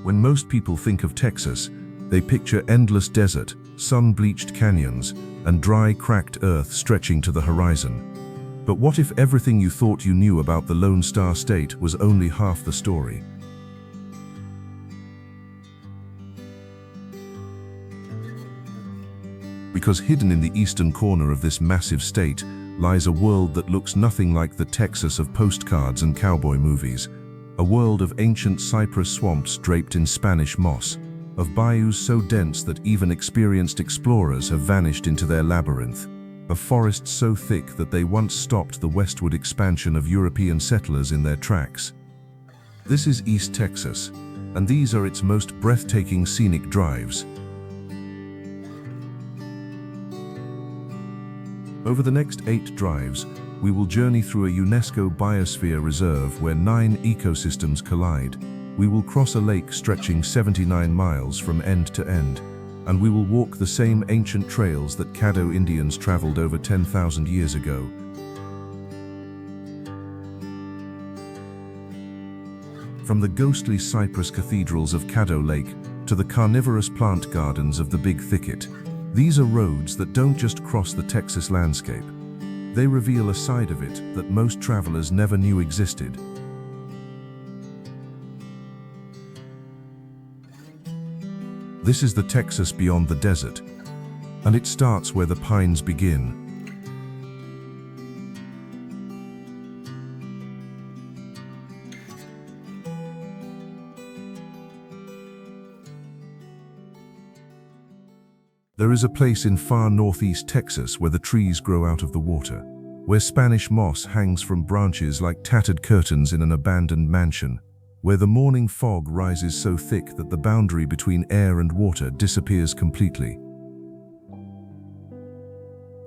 When most people think of Texas, they picture endless desert, sun-bleached canyons, and dry, cracked earth stretching to the horizon. But what if everything you thought you knew about the Lone Star State was only half the story? Because hidden in the eastern corner of this massive state lies a world that looks nothing like the Texas of postcards and cowboy movies. A world of ancient cypress swamps draped in Spanish moss, of bayous so dense that even experienced explorers have vanished into their labyrinth, of forests so thick that they once stopped the westward expansion of European settlers in their tracks. This is East Texas, and these are its most breathtaking scenic drives. Over the next 8 drives, we will journey through a UNESCO Biosphere Reserve where 9 ecosystems collide. We will cross a lake stretching 79 miles from end to end, and we will walk the same ancient trails that Caddo Indians traveled over 10,000 years ago. From the ghostly cypress cathedrals of Caddo Lake to the carnivorous plant gardens of the Big Thicket, these are roads that don't just cross the Texas landscape. They reveal a side of it that most travelers never knew existed. This is the Texas beyond the desert, and it starts where the pines begin. There is a place in far northeast Texas where the trees grow out of the water, where Spanish moss hangs from branches like tattered curtains in an abandoned mansion, where the morning fog rises so thick that the boundary between air and water disappears completely.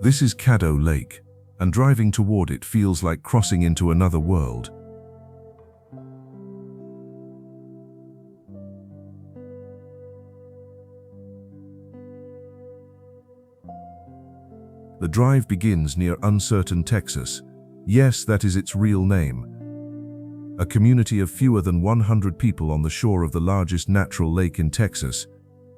This is Caddo Lake, and driving toward it feels like crossing into another world. The drive begins near Uncertain, Texas. Yes, that is its real name. A community of fewer than 100 people on the shore of the largest natural lake in Texas,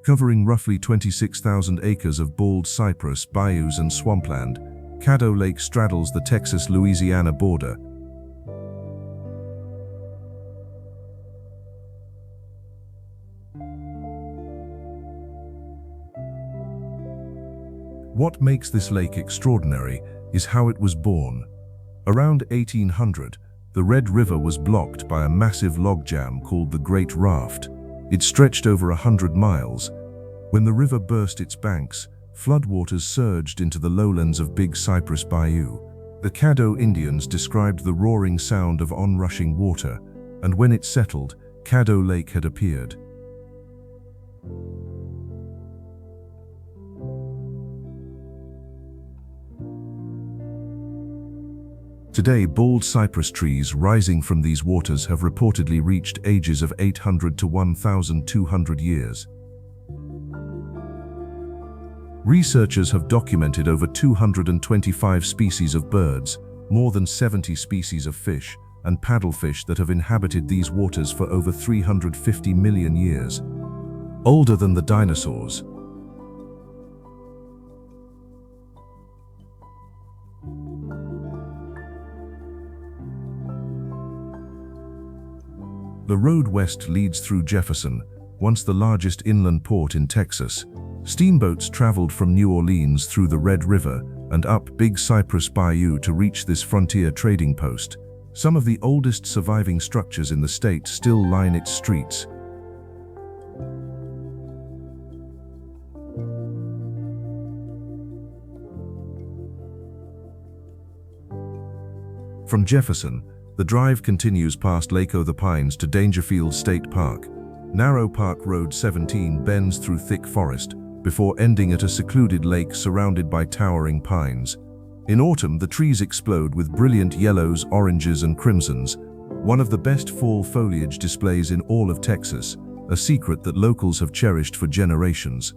covering roughly 26,000 acres of bald cypress, bayous, and swampland. Caddo Lake straddles the Texas-Louisiana border. What makes this lake extraordinary is how it was born. Around 1800, the Red River was blocked by a massive logjam called the Great Raft. It stretched over 100 miles. When the river burst its banks, floodwaters surged into the lowlands of Big Cypress Bayou. The Caddo Indians described the roaring sound of onrushing water, and when it settled, Caddo Lake had appeared. Today, bald cypress trees rising from these waters have reportedly reached ages of 800 to 1,200 years. Researchers have documented over 225 species of birds, more than 70 species of fish, and paddlefish that have inhabited these waters for over 350 million years, older than the dinosaurs. The road west leads through Jefferson, once the largest inland port in Texas. Steamboats traveled from New Orleans through the Red River and up Big Cypress Bayou to reach this frontier trading post. Some of the oldest surviving structures in the state still line its streets. From Jefferson, the drive continues past Lake o' the Pines to Daingerfield State Park. Narrow Park Road 17 bends through thick forest before ending at a secluded lake surrounded by towering pines. In autumn, the trees explode with brilliant yellows, oranges, and crimsons, one of the best fall foliage displays in all of Texas, a secret that locals have cherished for generations.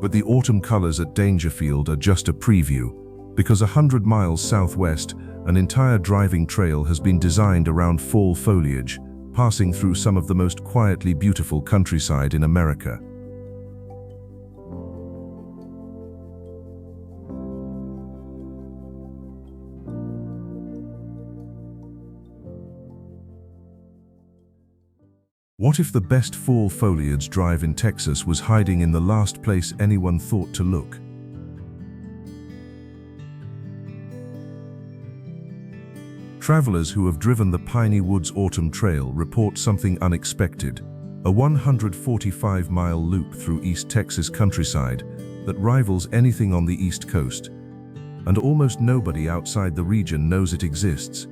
But the autumn colors at Daingerfield are just a preview. Because 100 miles southwest, an entire driving trail has been designed around fall foliage, passing through some of the most quietly beautiful countryside in America. What if the best fall foliage drive in Texas was hiding in the last place anyone thought to look? Travelers who have driven the Piney Woods Autumn Trail report something unexpected, a 145-mile loop through East Texas countryside that rivals anything on the East Coast, and almost nobody outside the region knows it exists.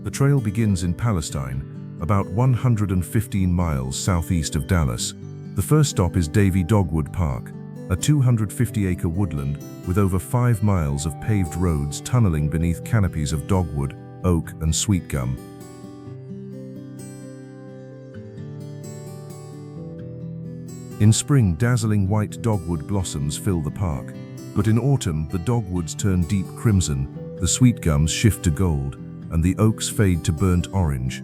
The trail begins in Palestine, about 115 miles southeast of Dallas. The first stop is Davy Dogwood Park, a 250-acre woodland with over 5 miles of paved roads tunneling beneath canopies of dogwood, oak, and sweet gum. In spring, dazzling white dogwood blossoms fill the park, but in autumn, the dogwoods turn deep crimson, the sweet gums shift to gold, and the oaks fade to burnt orange.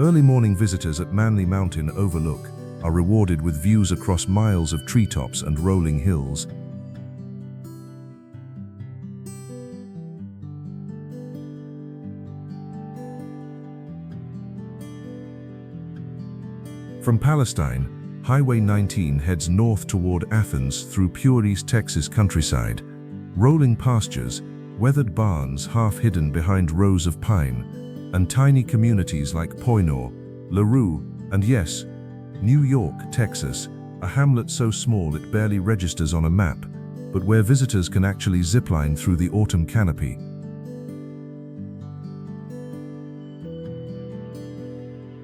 Early morning visitors at Manly Mountain Overlook are rewarded with views across miles of treetops and rolling hills. From Palestine, Highway 19 heads north toward Athens through pure East Texas countryside, rolling pastures, weathered barns half hidden behind rows of pine, and tiny communities like Poynor, LaRue, and yes, New York, Texas, a hamlet so small it barely registers on a map, but where visitors can actually zipline through the autumn canopy.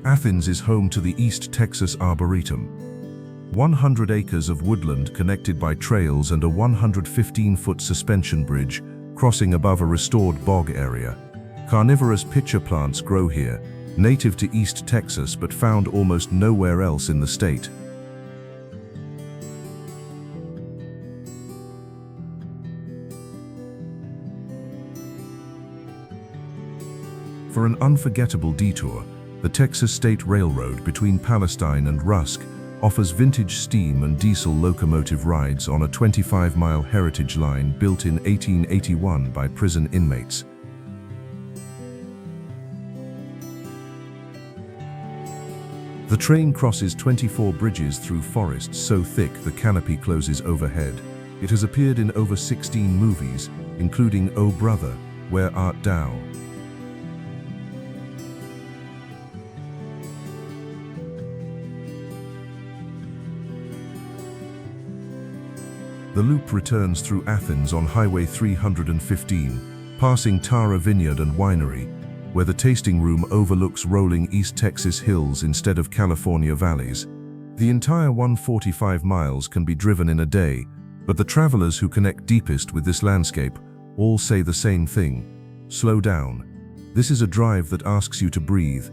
Athens is home to the East Texas Arboretum, 100 acres of woodland connected by trails and a 115-foot suspension bridge crossing above a restored bog area. Carnivorous pitcher plants grow here, native to East Texas but found almost nowhere else in the state. For an unforgettable detour, the Texas State Railroad between Palestine and Rusk offers vintage steam and diesel locomotive rides on a 25-mile heritage line built in 1881 by prison inmates. The train crosses 24 bridges through forests so thick the canopy closes overhead. It has appeared in over 16 movies, including Oh Brother, Where Art Thou? The loop returns through Athens on Highway 315, passing Tara Vineyard and Winery, where the tasting room overlooks rolling East Texas hills instead of California valleys. The entire 145 miles can be driven in a day, but the travelers who connect deepest with this landscape all say the same thing: slow down. This is a drive that asks you to breathe.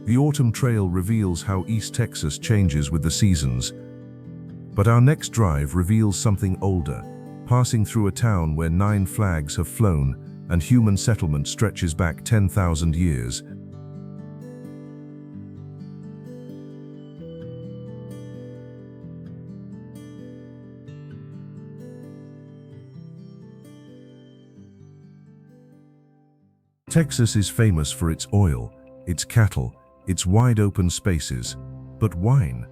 The autumn trail reveals how East Texas changes with the seasons. But our next drive reveals something older, passing through a town where 9 flags have flown and human settlement stretches back 10,000 years. Texas is famous for its oil, its cattle, its wide open spaces, but wine.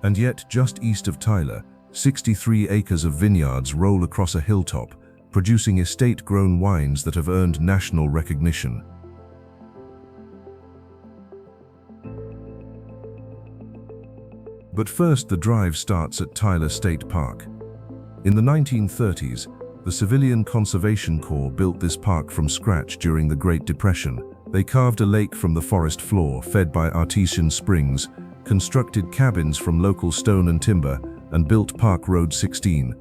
And yet, just east of Tyler, 63 acres of vineyards roll across a hilltop, producing estate-grown wines that have earned national recognition. But first, the drive starts at Tyler State Park. In the 1930s, the Civilian Conservation Corps built this park from scratch during the Great Depression. They carved a lake from the forest floor, fed by artesian springs, constructed cabins from local stone and timber, and built Park Road 16.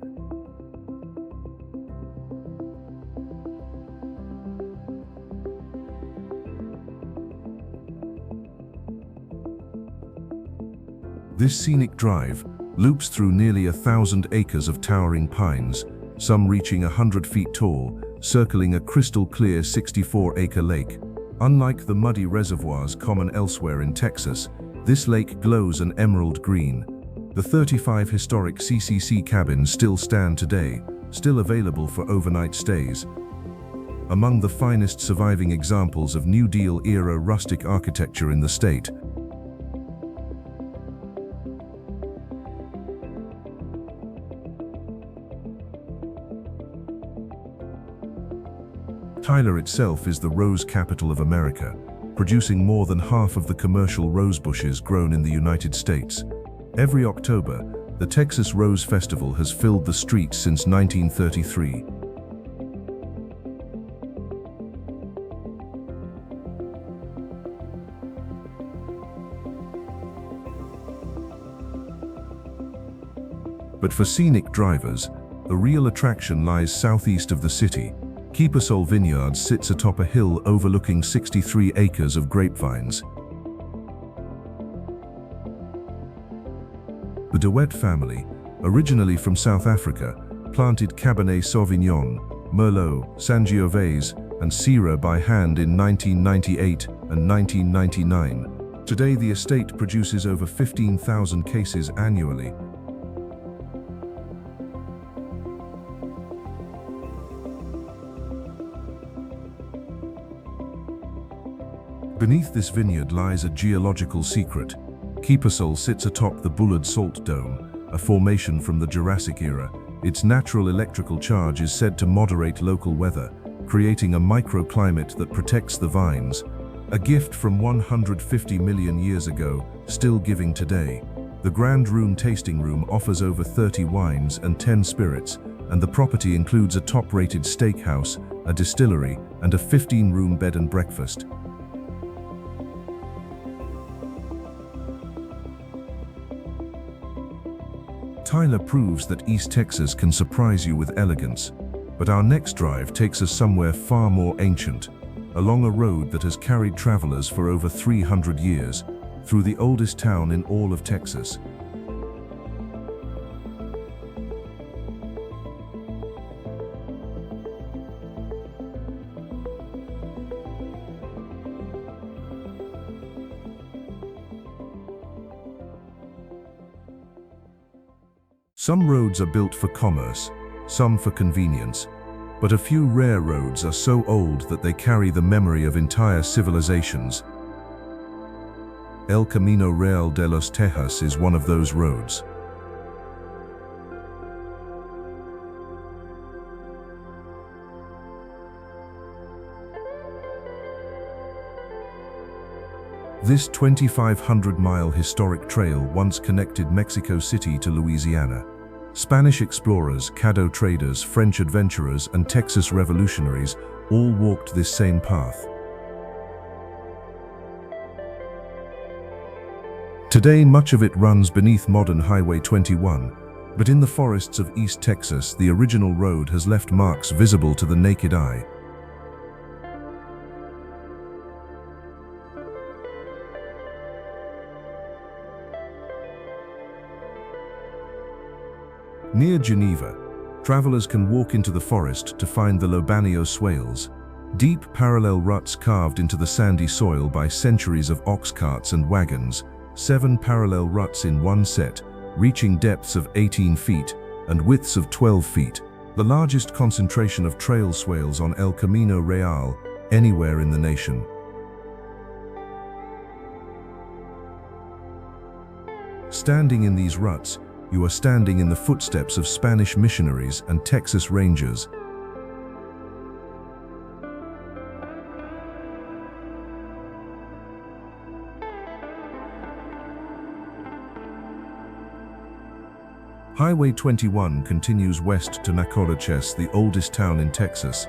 This scenic drive loops through nearly 1,000 acres of towering pines, some reaching 100 feet tall, circling a crystal-clear 64-acre lake. Unlike the muddy reservoirs common elsewhere in Texas, this lake glows an emerald green. The 35 historic CCC cabins still stand today, still available for overnight stays. Among the finest surviving examples of New Deal-era rustic architecture in the state. Tyler itself is the rose capital of America, producing more than half of the commercial rose bushes grown in the United States. Every October, the Texas Rose Festival has filled the streets since 1933. But for scenic drivers, the real attraction lies southeast of the city. Keepersol Vineyards sits atop a hill overlooking 63 acres of grapevines. The DeWitt family, originally from South Africa, planted Cabernet Sauvignon, Merlot, Sangiovese, and Syrah by hand in 1998 and 1999. Today, the estate produces over 15,000 cases annually. Beneath this vineyard lies a geological secret. Keepersol sits atop the Bullard Salt Dome, a formation from the Jurassic era. Its natural electrical charge is said to moderate local weather, creating a microclimate that protects the vines. A gift from 150 million years ago, still giving today. The Grand Room tasting room offers over 30 wines and 10 spirits, and the property includes a top-rated steakhouse, a distillery, and a 15-room bed and breakfast. Tyler proves that East Texas can surprise you with elegance, but our next drive takes us somewhere far more ancient, along a road that has carried travelers for over 300 years, through the oldest town in all of Texas. Some roads are built for commerce, some for convenience, but a few rare roads are so old that they carry the memory of entire civilizations. El Camino Real de los Tejas is one of those roads. This 2,500-mile historic trail once connected Mexico City to Louisiana. Spanish explorers, Caddo traders, French adventurers, and Texas revolutionaries all walked this same path. Today, much of it runs beneath modern Highway 21, but in the forests of East Texas, the original road has left marks visible to the naked eye. Near Geneva, travelers can walk into the forest to find the Lobanio swales, deep parallel ruts carved into the sandy soil by centuries of ox carts and wagons, 7 parallel ruts in one set, reaching depths of 18 feet and widths of 12 feet, the largest concentration of trail swales on El Camino Real anywhere in the nation. Standing in these ruts, you are standing in the footsteps of Spanish missionaries and Texas Rangers. Highway 21 continues west to Nacogdoches, the oldest town in Texas.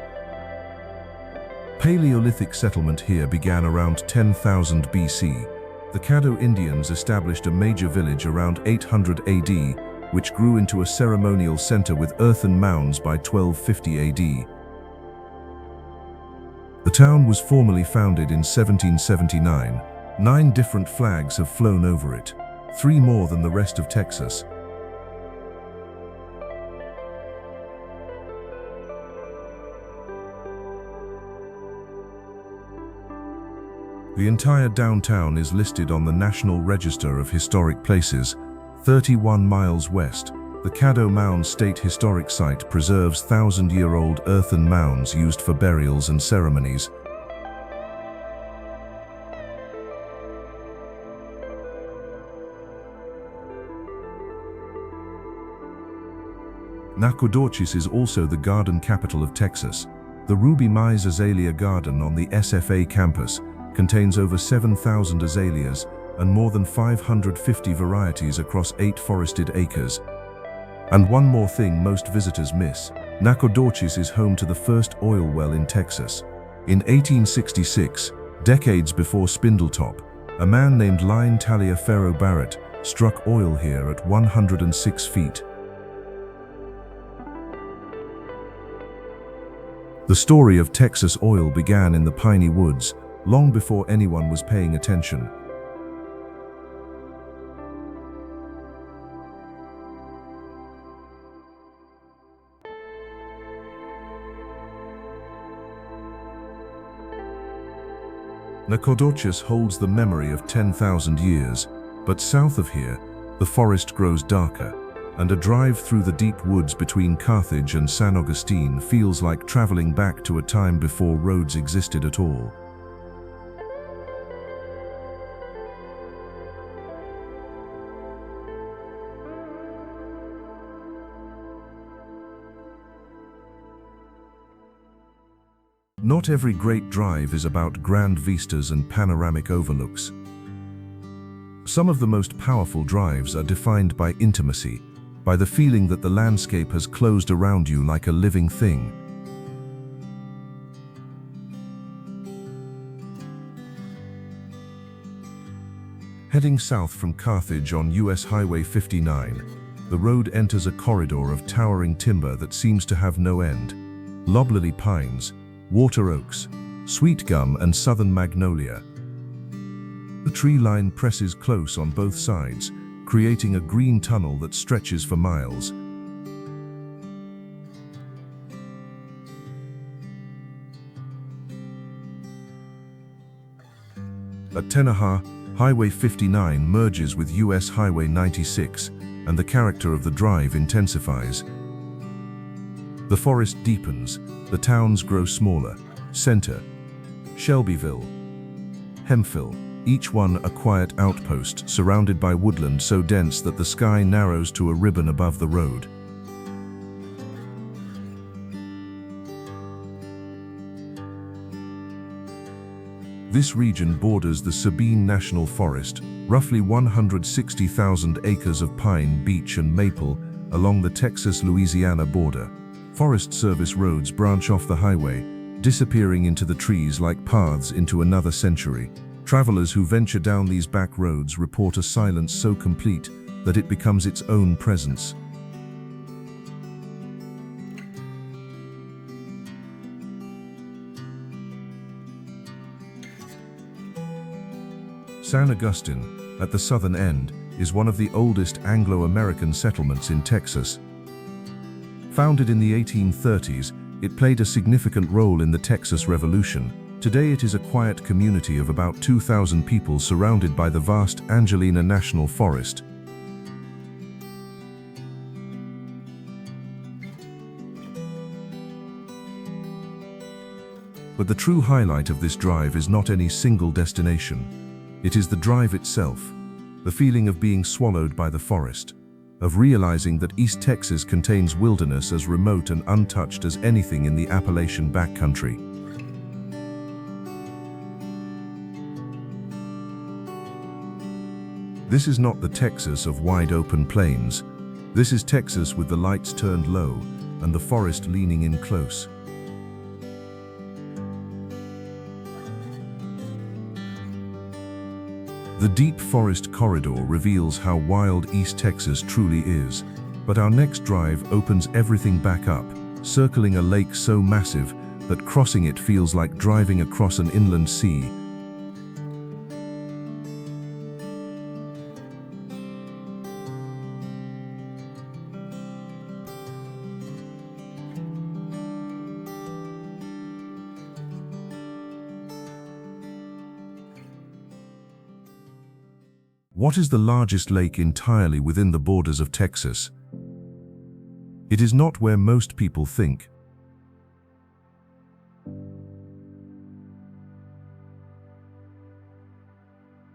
Paleolithic settlement here began around 10,000 BC. The Caddo Indians established a major village around 800 AD, which grew into a ceremonial center with earthen mounds by 1250 AD. The town was formally founded in 1779. 9 different flags have flown over it. 3 more than the rest of Texas. The entire downtown is listed on the National Register of Historic Places. 31 miles west, the Caddo Mound State Historic Site preserves 1,000-year-old earthen mounds used for burials and ceremonies. Nacogdoches is also the garden capital of Texas. The Ruby Mize Azalea Garden on the SFA campus contains over 7,000 azaleas and more than 550 varieties across 8 forested acres. And one more thing most visitors miss: Nacogdoches is home to the first oil well in Texas. In 1866, decades before Spindletop, a man named Line Taliaferro Barrett struck oil here at 106 feet. The story of Texas oil began in the Piney Woods, long before anyone was paying attention. Nacogdoches holds the memory of 10,000 years, but south of here, the forest grows darker, and a drive through the deep woods between Carthage and San Augustine feels like traveling back to a time before roads existed at all. Not every great drive is about grand vistas and panoramic overlooks. Some of the most powerful drives are defined by intimacy, by the feeling that the landscape has closed around you like a living thing. Heading south from Carthage on US Highway 59, the road enters a corridor of towering timber that seems to have no end. Loblolly pines, water oaks, sweet gum and southern magnolia. The tree line presses close on both sides, creating a green tunnel that stretches for miles. At Tenaha, Highway 59 merges with US Highway 96, and the character of the drive intensifies. The forest deepens, the towns grow smaller. Center, Shelbyville, Hemphill, each one a quiet outpost surrounded by woodland so dense that the sky narrows to a ribbon above the road. This region borders the Sabine National Forest, roughly 160,000 acres of pine, beech and maple along the Texas-Louisiana border. Forest Service roads branch off the highway, disappearing into the trees like paths into another century. Travelers who venture down these back roads report a silence so complete that it becomes its own presence. San Augustine, at the southern end, is one of the oldest Anglo-American settlements in Texas. Founded in the 1830s, it played a significant role in the Texas Revolution. Today it is a quiet community of about 2,000 people surrounded by the vast Angelina National Forest. But the true highlight of this drive is not any single destination. It is the drive itself, the feeling of being swallowed by the forest, of realizing that East Texas contains wilderness as remote and untouched as anything in the Appalachian backcountry. This is not the Texas of wide-open plains. This is Texas with the lights turned low and the forest leaning in close. The deep forest corridor reveals how wild East Texas truly is, but our next drive opens everything back up, circling a lake so massive that crossing it feels like driving across an inland sea. What is the largest lake entirely within the borders of Texas? It is not where most people think.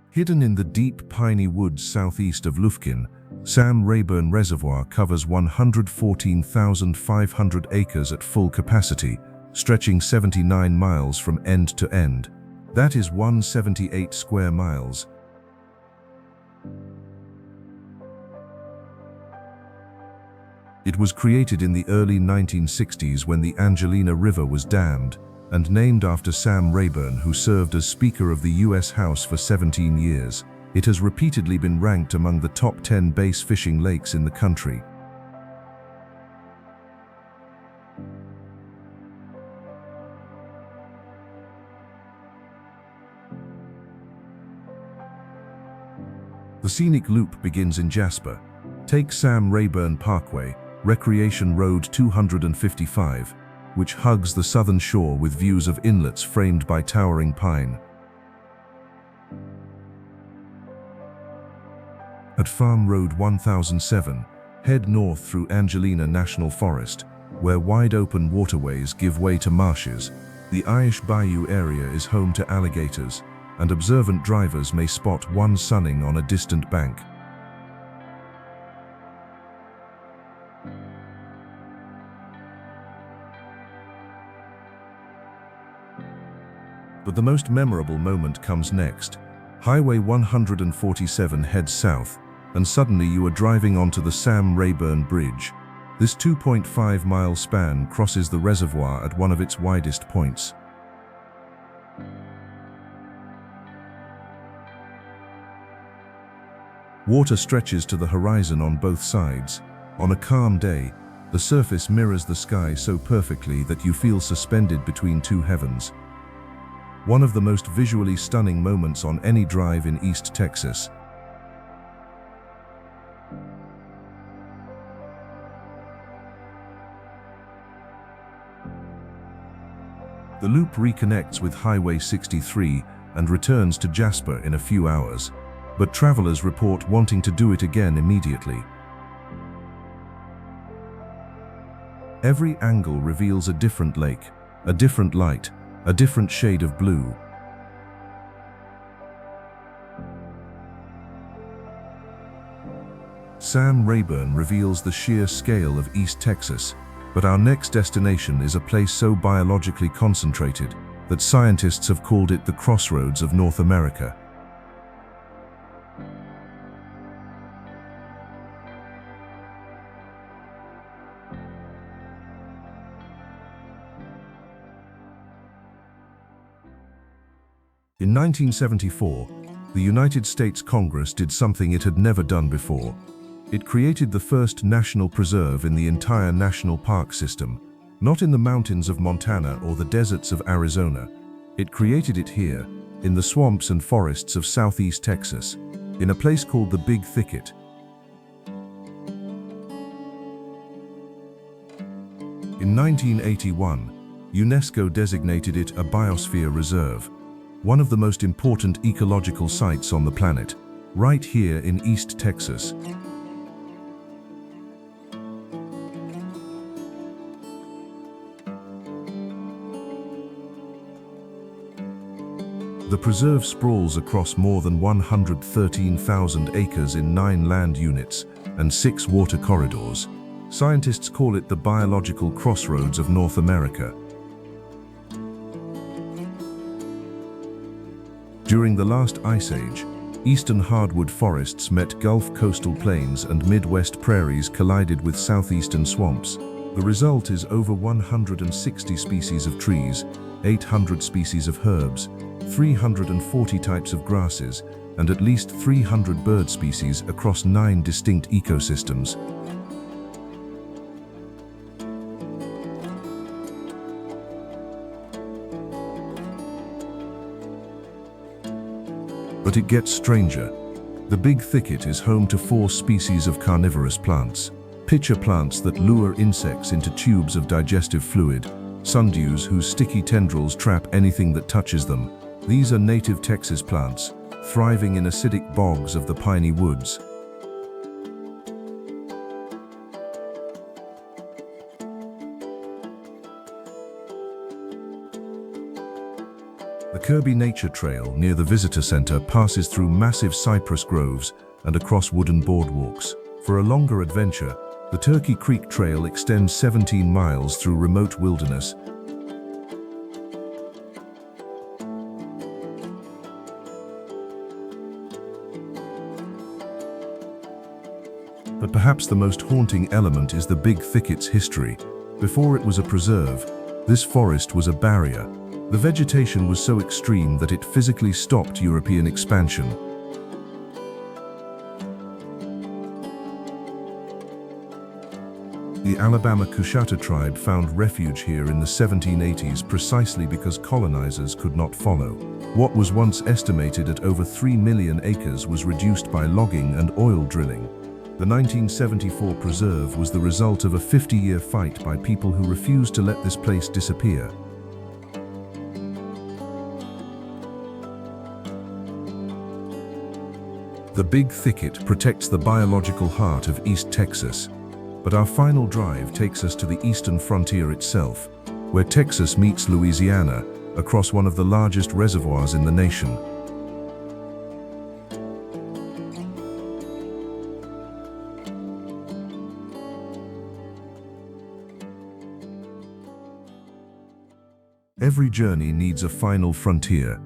Hidden in the deep Piney Woods southeast of Lufkin, Sam Rayburn Reservoir covers 114,500 acres at full capacity, stretching 79 miles from end to end. That is 178 square miles. It was created in the early 1960s when the Angelina River was dammed, and named after Sam Rayburn, who served as Speaker of the U.S. House for 17 years. It has repeatedly been ranked among the top 10 bass fishing lakes in the country. The scenic loop begins in Jasper. Take Sam Rayburn Parkway, Recreation Road 255, which hugs the southern shore with views of inlets framed by towering pine. At Farm Road 1007, head north through Angelina National Forest, where wide-open waterways give way to marshes. The Aish Bayou area is home to alligators, and observant drivers may spot one sunning on a distant bank. But the most memorable moment comes next. Highway 147 heads south, and suddenly you are driving onto the Sam Rayburn Bridge. This 2.5-mile span crosses the reservoir at one of its widest points. Water stretches to the horizon on both sides. On a calm day, the surface mirrors the sky so perfectly that you feel suspended between two heavens. One of the most visually stunning moments on any drive in East Texas. The loop reconnects with Highway 63 and returns to Jasper in a few hours, but travelers report wanting to do it again immediately. Every angle reveals a different lake, a different light, a different shade of blue. Sam Rayburn reveals the sheer scale of East Texas, but our next destination is a place so biologically concentrated that scientists have called it the crossroads of North America. In 1974, the United States Congress did something it had never done before. It created the first national preserve in the entire national park system, not in the mountains of Montana or the deserts of Arizona. It created it here, in the swamps and forests of southeast Texas, in a place called the Big Thicket. In 1981, UNESCO designated it a Biosphere Reserve, one of the most important ecological sites on the planet, right here in East Texas. The preserve sprawls across more than 113,000 acres in 9 land units and 6 water corridors. Scientists call it the biological crossroads of North America. During the last ice age, eastern hardwood forests met Gulf coastal plains and Midwest prairies collided with southeastern swamps. The result is over 160 species of trees, 800 species of herbs, 340 types of grasses, and at least 300 bird species across 9 distinct ecosystems. But it gets stranger. The Big Thicket is home to 4 species of carnivorous plants. Pitcher plants that lure insects into tubes of digestive fluid, sundews whose sticky tendrils trap anything that touches them. These are native Texas plants, thriving in acidic bogs of the Piney Woods. The Kirby Nature Trail near the visitor center passes through massive cypress groves and across wooden boardwalks. For a longer adventure, the Turkey Creek Trail extends 17 miles through remote wilderness. But perhaps the most haunting element is the Big Thicket's history. Before it was a preserve, this forest was a barrier. The vegetation was so extreme that it physically stopped European expansion. The Alabama Coushatta tribe found refuge here in the 1780s precisely because colonizers could not follow. What was once estimated at over 3 million acres was reduced by logging and oil drilling. The 1974 preserve was the result of a 50-year fight by people who refused to let this place disappear. The Big Thicket protects the biological heart of East Texas. But our final drive takes us to the eastern frontier itself, where Texas meets Louisiana across one of the largest reservoirs in the nation. Every journey needs a final frontier,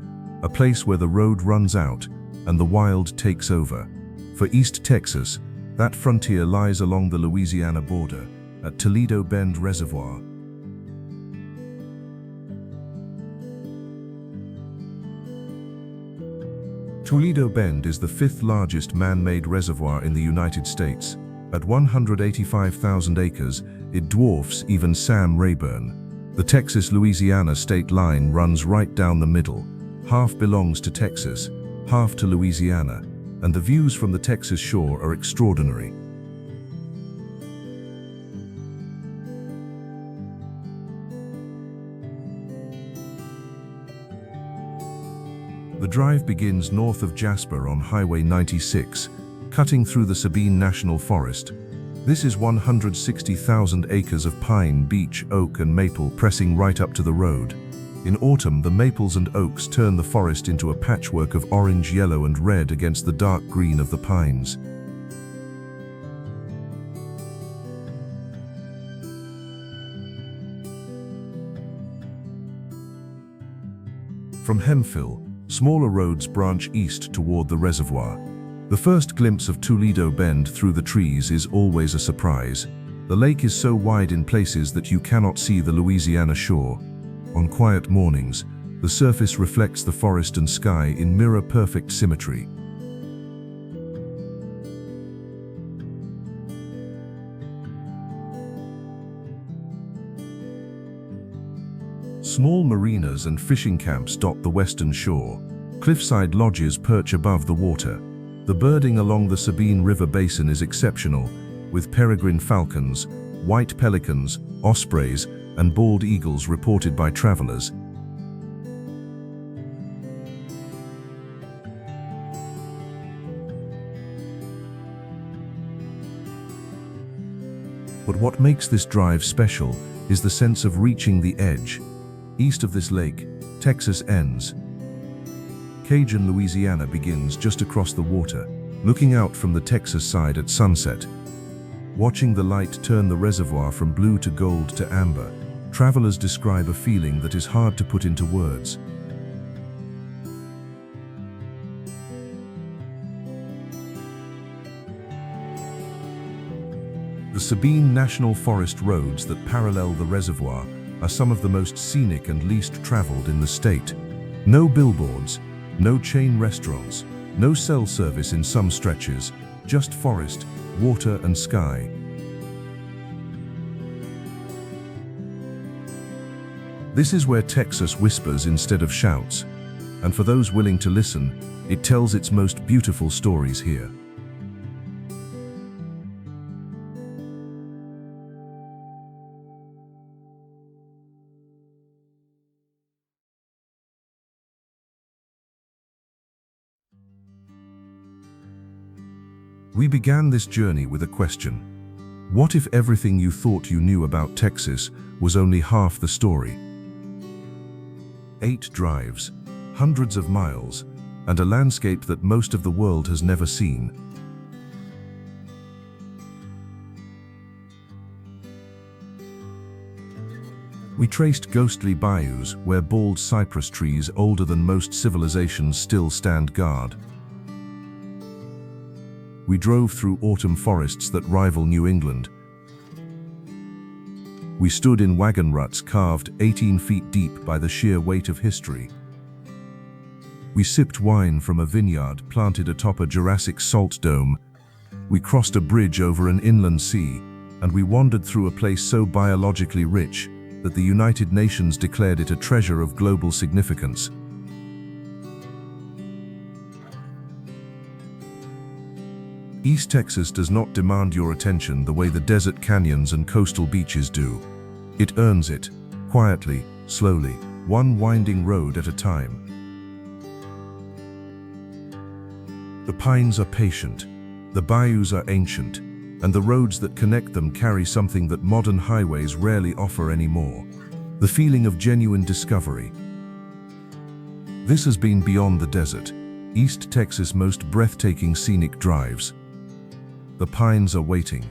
a place where the road runs out and the wild takes over. For East Texas, that frontier lies along the Louisiana border at Toledo Bend Reservoir. Toledo Bend is the fifth largest man-made reservoir in the United States. At 185,000 acres, it dwarfs even Sam Rayburn. The Texas-Louisiana state line runs right down the middle. Half belongs to Texas, half to Louisiana, and the views from the Texas shore are extraordinary. The drive begins north of Jasper on Highway 96, cutting through the Sabine National Forest. This is 160,000 acres of pine, beech, oak, and maple pressing right up to the road. In autumn, the maples and oaks turn the forest into a patchwork of orange, yellow, and red against the dark green of the pines. From Hemphill, smaller roads branch east toward the reservoir. The first glimpse of Toledo Bend through the trees is always a surprise. The lake is so wide in places that you cannot see the Louisiana shore. On quiet mornings, the surface reflects the forest and sky in mirror-perfect symmetry. Small marinas and fishing camps dot the western shore. Cliffside lodges perch above the water. The birding along the Sabine River basin is exceptional, with peregrine falcons, white pelicans, ospreys, and bald eagles reported by travelers. But what makes this drive special is the sense of reaching the edge. East of this lake, Texas ends. Cajun, Louisiana begins just across the water, looking out from the Texas side at sunset. Watching the light turn the reservoir from blue to gold to amber, travelers describe a feeling that is hard to put into words. The Sabine National Forest roads that parallel the reservoir are some of the most scenic and least traveled in the state. No billboards, no chain restaurants, no cell service in some stretches, just forest, water, and sky. This is where Texas whispers instead of shouts, and for those willing to listen, it tells its most beautiful stories here. We began this journey with a question. What if everything you thought you knew about Texas was only half the story? 8 drives, hundreds of miles, and a landscape that most of the world has never seen. We traced ghostly bayous where bald cypress trees older than most civilizations still stand guard. We drove through autumn forests that rival New England. We stood in wagon ruts carved 18 feet deep by the sheer weight of history. We sipped wine from a vineyard planted atop a Jurassic salt dome. We crossed a bridge over an inland sea, and we wandered through a place so biologically rich that the United Nations declared it a treasure of global significance. East Texas does not demand your attention the way the desert canyons and coastal beaches do. It earns it, quietly, slowly, one winding road at a time. The pines are patient, the bayous are ancient, and the roads that connect them carry something that modern highways rarely offer anymore: the feeling of genuine discovery. This has been Beyond the Desert, East Texas' most breathtaking scenic drives. The pines are waiting.